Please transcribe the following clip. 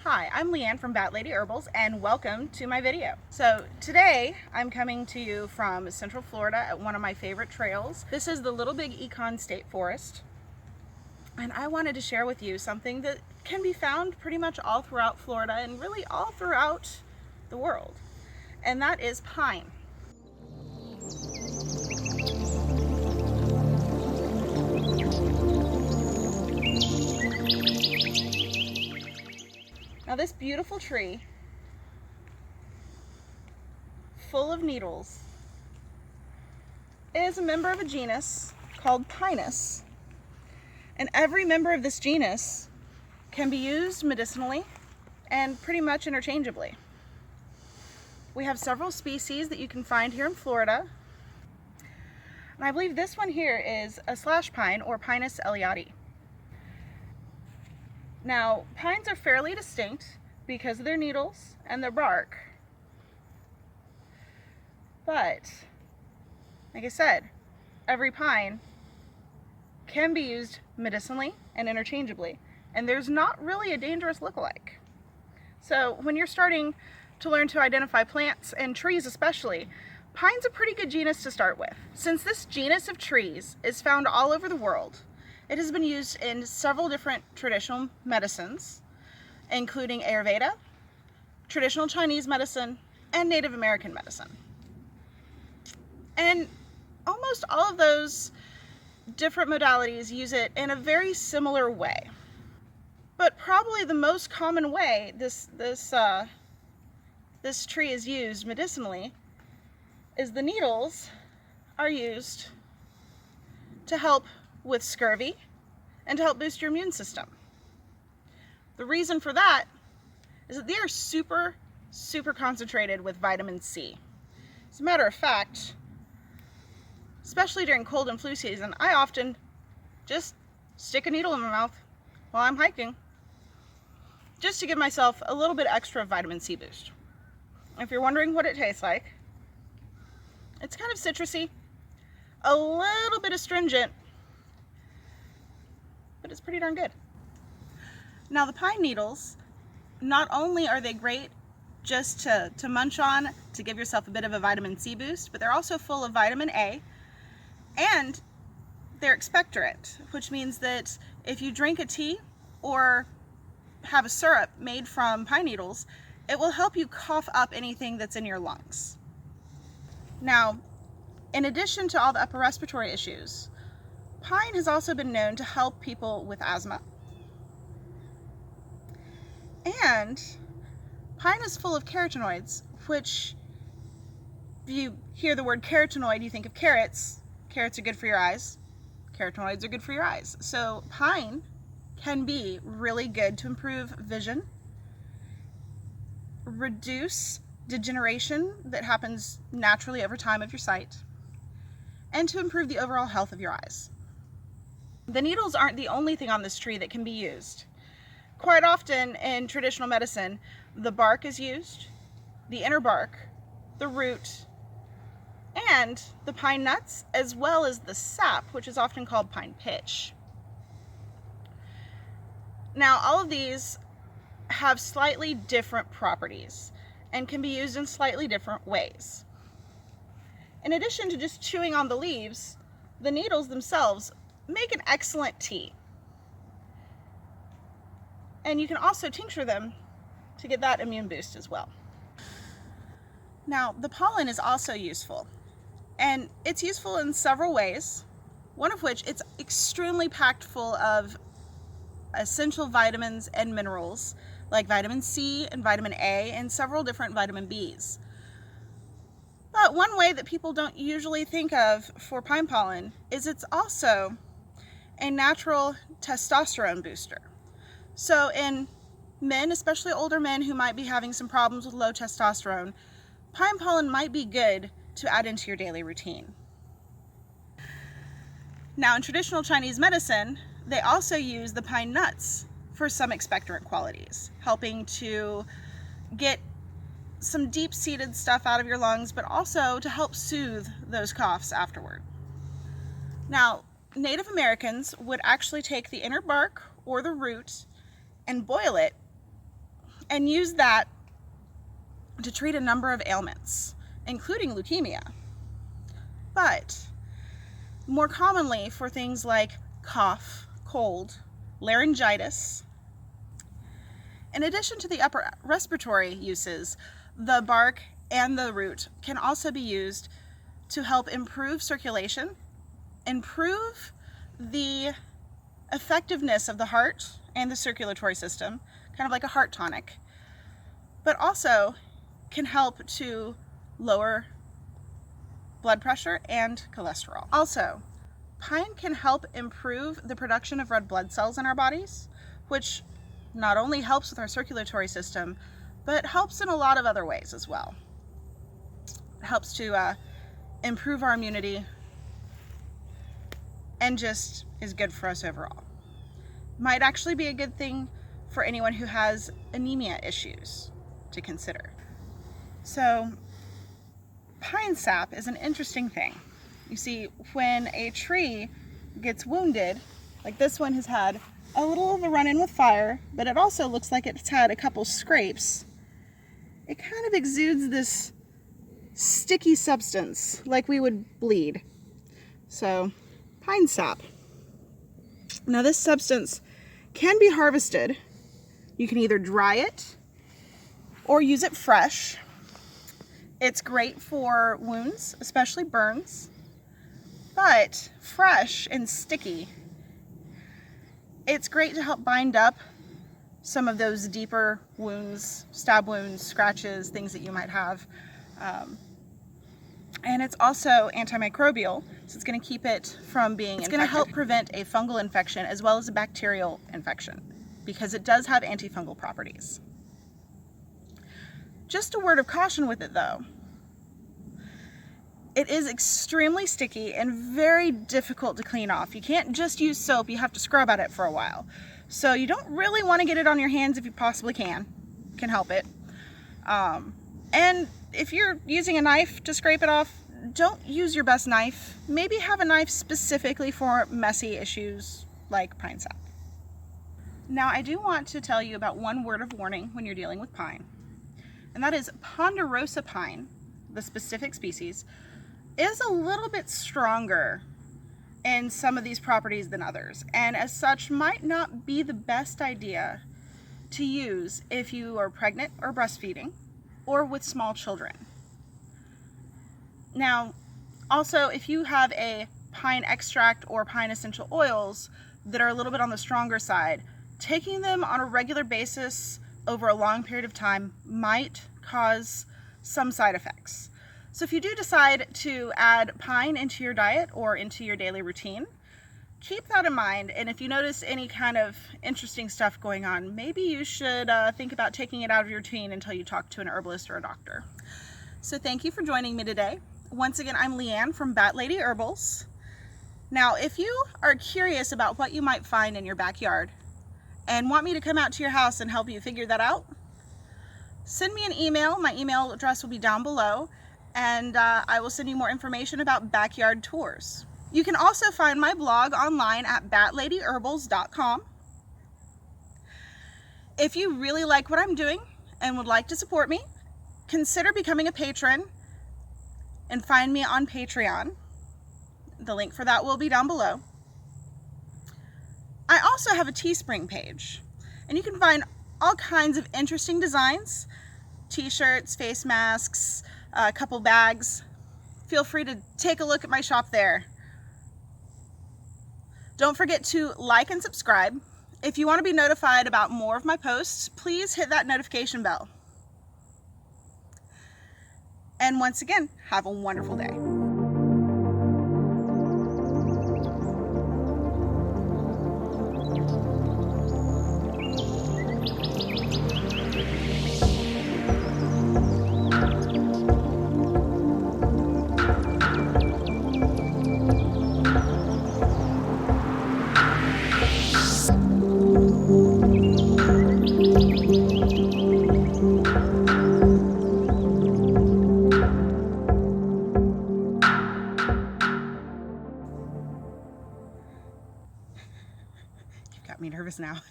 Hi, I'm Leanne from Bat Lady Herbals and welcome to my video. So today I'm coming to you from Central Florida at one of my favorite trails. This is the Little Big Econ State Forest, and I wanted to share with you something that can be found pretty much all throughout Florida and really all throughout the world, and that is pine. Now this beautiful tree, full of needles, is a member of a genus called Pinus. And every member of this genus can be used medicinally and pretty much interchangeably. We have several species that you can find here in Florida. And I believe this one here is a slash pine or Pinus elioti. Now, pines are fairly distinct because of their needles and their bark. But, like I said, every pine can be used medicinally and interchangeably, and there's not really a dangerous lookalike. So when you're starting to learn to identify plants and trees especially, pine's a pretty good genus to start with. Since this genus of trees is found all over the world, it has been used in several different traditional medicines, including Ayurveda, traditional Chinese medicine, and Native American medicine. And almost all of those different modalities use it in a very similar way. But probably the most common way this tree is used medicinally is the needles are used to help with scurvy and to help boost your immune system. The reason for that is that they are super concentrated with vitamin C. As a matter of fact, especially during cold and flu season, I often just stick a needle in my mouth while I'm hiking, just to give myself a little bit extra vitamin C boost. If you're wondering what it tastes like, it's kind of citrusy, a little bit astringent, but it's pretty darn good. Now the pine needles, not only are they great just to munch on to give yourself a bit of a vitamin C boost, but they're also full of vitamin A, and they're expectorant, which means that if you drink a tea or have a syrup made from pine needles, it will help you cough up anything that's in your lungs. Now, in addition to all the upper respiratory issues, pine has also been known to help people with asthma. And pine is full of carotenoids, which, if you hear the word carotenoid, you think of carrots. Carrots are good for your eyes. Carotenoids are good for your eyes. So pine can be really good to improve vision, reduce degeneration that happens naturally over time of your sight, and to improve the overall health of your eyes. The needles aren't the only thing on this tree that can be used. Quite often in traditional medicine, the bark is used, the inner bark, the root, and the pine nuts, as well as the sap, which is often called pine pitch. Now, all of these have slightly different properties and can be used in slightly different ways. In addition to just chewing on the leaves, the needles themselves make an excellent tea. And you can also tincture them to get that immune boost as well. Now, the pollen is also useful, and it's useful in several ways, one of which it's extremely packed full of essential vitamins and minerals like vitamin C and vitamin A and several different vitamin Bs. But one way that people don't usually think of for pine pollen is it's also a natural testosterone booster. So in men, especially older men who might be having some problems with low testosterone, pine pollen might be good to add into your daily routine. Now in traditional Chinese medicine, they also use the pine nuts for some expectorant qualities, helping to get some deep-seated stuff out of your lungs, but also to help soothe those coughs afterward. Now, Native Americans would actually take the inner bark or the root and boil it and use that to treat a number of ailments, including leukemia. But more commonly for things like cough, cold, laryngitis. In addition to the upper respiratory uses, the bark and the root can also be used to help improve circulation, improve the effectiveness of the heart and the circulatory system, kind of like a heart tonic, but also can help to lower blood pressure and cholesterol. Also, pine can help improve the production of red blood cells in our bodies, which not only helps with our circulatory system, but helps in a lot of other ways as well. It helps to improve our immunity and just is good for us overall. Might actually be a good thing for anyone who has anemia issues to consider. So, pine sap is an interesting thing. You see, when a tree gets wounded, like this one has had a little of a run-in with fire, but it also looks like it's had a couple scrapes, it kind of exudes this sticky substance like we would bleed. So, pine sap. Now this substance can be harvested. You can either dry it or use it fresh. It's great for wounds, especially burns, but fresh and sticky, it's great to help bind up some of those deeper wounds, stab wounds, scratches, things that you might have. And it's also antimicrobial, so it's going to keep it from being infected. It's going to help prevent a fungal infection as well as a bacterial infection because it does have antifungal properties. Just a word of caution with it though. It is extremely sticky and very difficult to clean off. You can't just use soap, you have to scrub at it for a while. So you don't really want to get it on your hands if you possibly can help it. And if you're using a knife to scrape it off, don't use your best knife. Maybe have a knife specifically for messy issues like pine sap. Now I do want to tell you about one word of warning when you're dealing with pine, and that is ponderosa pine, the specific species, is a little bit stronger in some of these properties than others, and as such might not be the best idea to use if you are pregnant or breastfeeding or with small children. Now, also if you have a pine extract or pine essential oils that are a little bit on the stronger side, taking them on a regular basis over a long period of time might cause some side effects. So if you do decide to add pine into your diet or into your daily routine, keep that in mind, and if you notice any kind of interesting stuff going on, maybe you should think about taking it out of your routine until you talk to an herbalist or a doctor. So thank you for joining me today. Once again, I'm Leanne from Bat Lady Herbals. Now, if you are curious about what you might find in your backyard and want me to come out to your house and help you figure that out, send me an email. My email address will be down below, and I will send you more information about backyard tours. You can also find my blog online at batladyherbals.com. If you really like what I'm doing and would like to support me, consider becoming a patron and find me on Patreon. The link for that will be down below. I also have a Teespring page, and you can find all kinds of interesting designs, t-shirts, face masks, a couple bags. Feel free to take a look at my shop there. Don't forget to like and subscribe. If you want to be notified about more of my posts, please hit that notification bell. And once again, have a wonderful day. Got me nervous now.